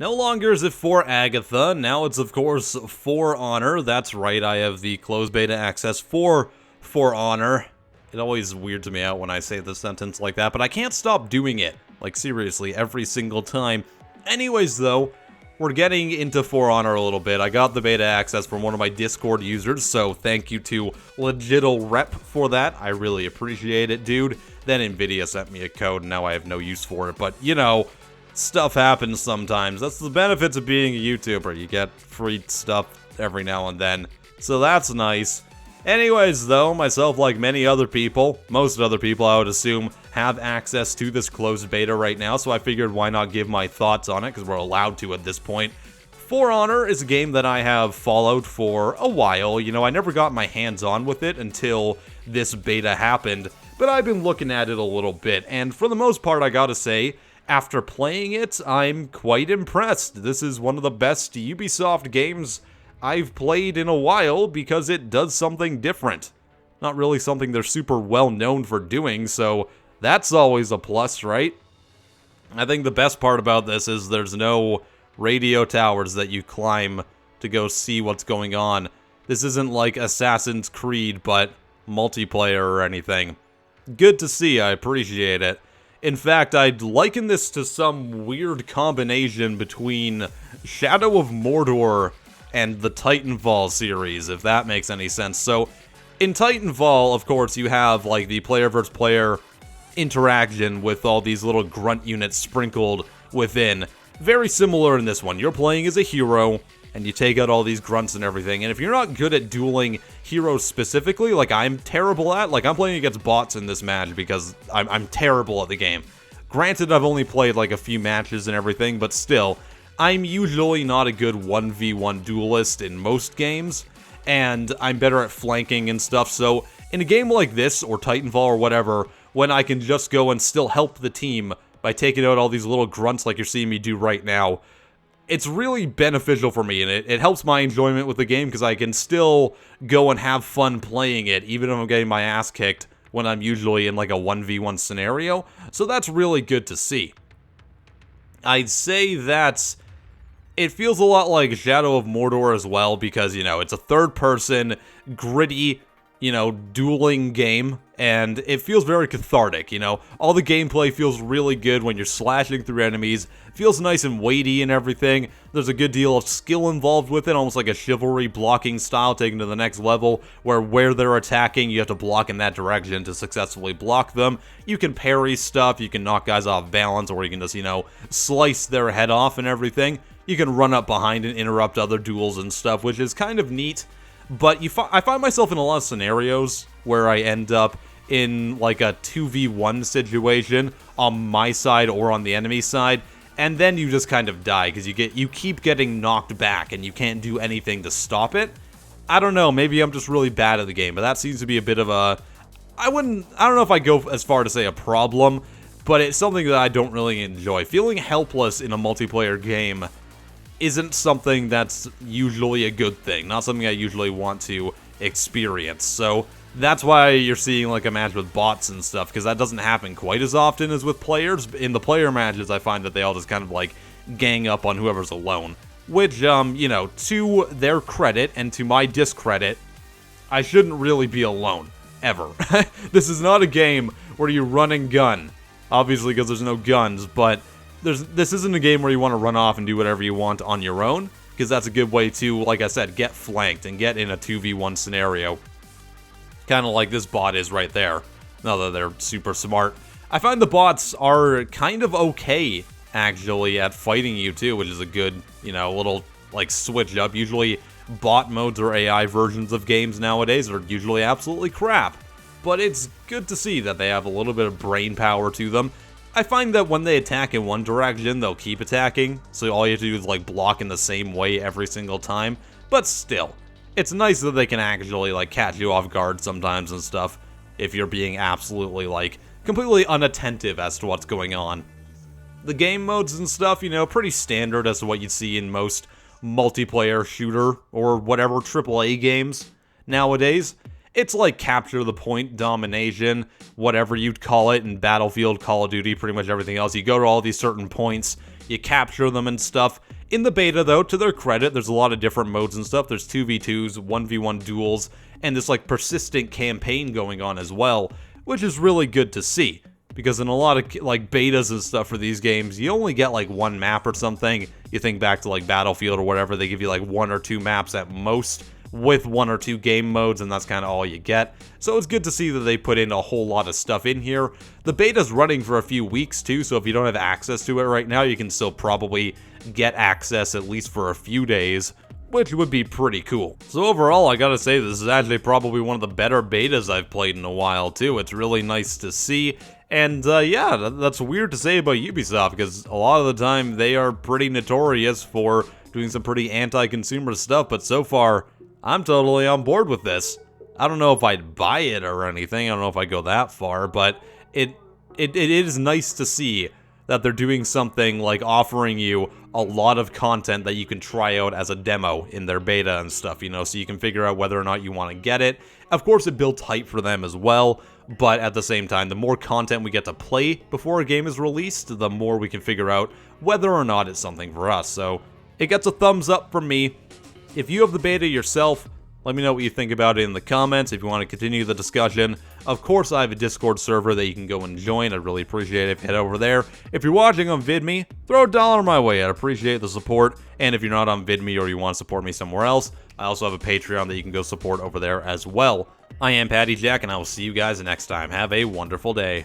No longer is it for Agatha, now it's of course For Honor. That's right, I have the closed beta access for Honor. It always weirds me out when I say the sentence like that, but I can't stop doing it. Like seriously, every single time. Anyways though, we're getting into For Honor a little bit. I got the beta access from one of my Discord users, so thank you to Legital for that. I really appreciate it, dude. Then Nvidia sent me a code, and now I have no use for it, but you know, stuff happens sometimes. That's the benefits of being a YouTuber. You get free stuff every now and then. So that's nice. Anyways, though, myself, like many other people, most other people, I would assume, have access to this closed beta right now, so I figured why not give my thoughts on it, because we're allowed to at this point. For Honor is a game that I have followed for a while. You know, I never got my hands on with it until this beta happened, but I've been looking at it a little bit, and for the most part, I gotta say, after playing it, I'm quite impressed. This is one of the best Ubisoft games I've played in a while because it does something different. Not really something they're super well known for doing, so that's always a plus, right? I think the best part about this is there's no radio towers that you climb to go see what's going on. This isn't like Assassin's Creed, but multiplayer or anything. Good to see, I appreciate it. In fact, I'd liken this to some weird combination between Shadow of Mordor and the Titanfall series, if that makes any sense. So, in Titanfall, of course, you have, like, the player versus player interaction with all these little grunt units sprinkled within. Very similar in this one. You're playing as a hero, and you take out all these grunts and everything, and if you're not good at dueling heroes specifically, like I'm terrible at, like I'm playing against bots in this match because I'm terrible at the game. Granted, I've only played like a few matches and everything, but still, I'm usually not a good 1v1 duelist in most games, and I'm better at flanking and stuff, so in a game like this, or Titanfall or whatever, when I can just go and still help the team by taking out all these little grunts like you're seeing me do right now, it's really beneficial for me, and it helps my enjoyment with the game because I can still go and have fun playing it, even if I'm getting my ass kicked when I'm usually in like a 1v1 scenario, so that's really good to see. I'd say that it feels a lot like Shadow of Mordor as well because, you know, it's a third-person, gritty, you know, dueling game, and it feels very cathartic, you know? All the gameplay feels really good when you're slashing through enemies, it feels nice and weighty and everything. There's a good deal of skill involved with it, almost like a chivalry blocking style taken to the next level, where they're attacking, you have to block in that direction to successfully block them. You can parry stuff, you can knock guys off balance, or you can just, you know, slice their head off and everything. You can run up behind and interrupt other duels and stuff, which is kind of neat. But I find myself in a lot of scenarios where I end up in like a 2v1 situation on my side or on the enemy side, and then you just kind of die because you keep getting knocked back and you can't do anything to stop it. I don't know, maybe I'm just really bad at the game, but that seems to be a bit of a I don't know if I go as far to say a problem, but it's something that I don't really enjoy. Feeling helpless in a multiplayer game isn't something that's usually a good thing, not something I usually want to experience. So that's why you're seeing like a match with bots and stuff, because that doesn't happen quite as often as with players. In the player matches, I find that they all just kind of like gang up on whoever's alone, which, you know, to their credit and to my discredit, I shouldn't really be alone, ever. This is not a game where you run and gun, obviously because there's no guns, but this isn't a game where you want to run off and do whatever you want on your own, because that's a good way to, like I said, get flanked and get in a 2v1 scenario. Kind of like this bot is right there, not that they're super smart. I find the bots are kind of okay, actually, at fighting you too, which is a good, you know, little, like, switch up. Usually, bot modes or AI versions of games nowadays are usually absolutely crap, but it's good to see that they have a little bit of brain power to them. I find that when they attack in one direction, they'll keep attacking, so all you have to do is like block in the same way every single time, but still, it's nice that they can actually like catch you off guard sometimes and stuff, if you're being absolutely like completely unattentive as to what's going on. The game modes and stuff, you know, pretty standard as to what you'd see in most multiplayer shooter or whatever AAA games nowadays. It's like capture the point, domination, whatever you'd call it in Battlefield, Call of Duty, pretty much everything else. You go to all these certain points, you capture them and stuff. In the beta, though, to their credit, there's a lot of different modes and stuff. There's 2v2s, 1v1 duels, and this like persistent campaign going on as well, which is really good to see. Because in a lot of like betas and stuff for these games, you only get like one map or something. You think back to like Battlefield or whatever, they give you like 1 or 2 maps at most with 1 or 2 game modes, and that's kind of all you get. So it's good to see that they put in a whole lot of stuff in here. The beta's running for a few weeks too, so if you don't have access to it right now, you can still probably get access at least for a few days, which would be pretty cool. So overall, I gotta say, this is actually probably one of the better betas I've played in a while too. It's really nice to see. And yeah, that's weird to say about Ubisoft, because a lot of the time they are pretty notorious for doing some pretty anti-consumer stuff, but so far, I'm totally on board with this. I don't know if I'd buy it or anything, I don't know if I'd go that far, but it is nice to see that they're doing something like offering you a lot of content that you can try out as a demo in their beta and stuff, you know, so you can figure out whether or not you want to get it. Of course, it builds hype for them as well, but at the same time, the more content we get to play before a game is released, the more we can figure out whether or not it's something for us. So it gets a thumbs up from me. If you have the beta yourself, let me know what you think about it in the comments if you want to continue the discussion. Of course, I have a Discord server that you can go and join. I'd really appreciate it if you head over there. If you're watching on VidMe, throw $1 my way. I'd appreciate the support. And if you're not on VidMe or you want to support me somewhere else, I also have a Patreon that you can go support over there as well. I am PattyJack, and I will see you guys next time. Have a wonderful day.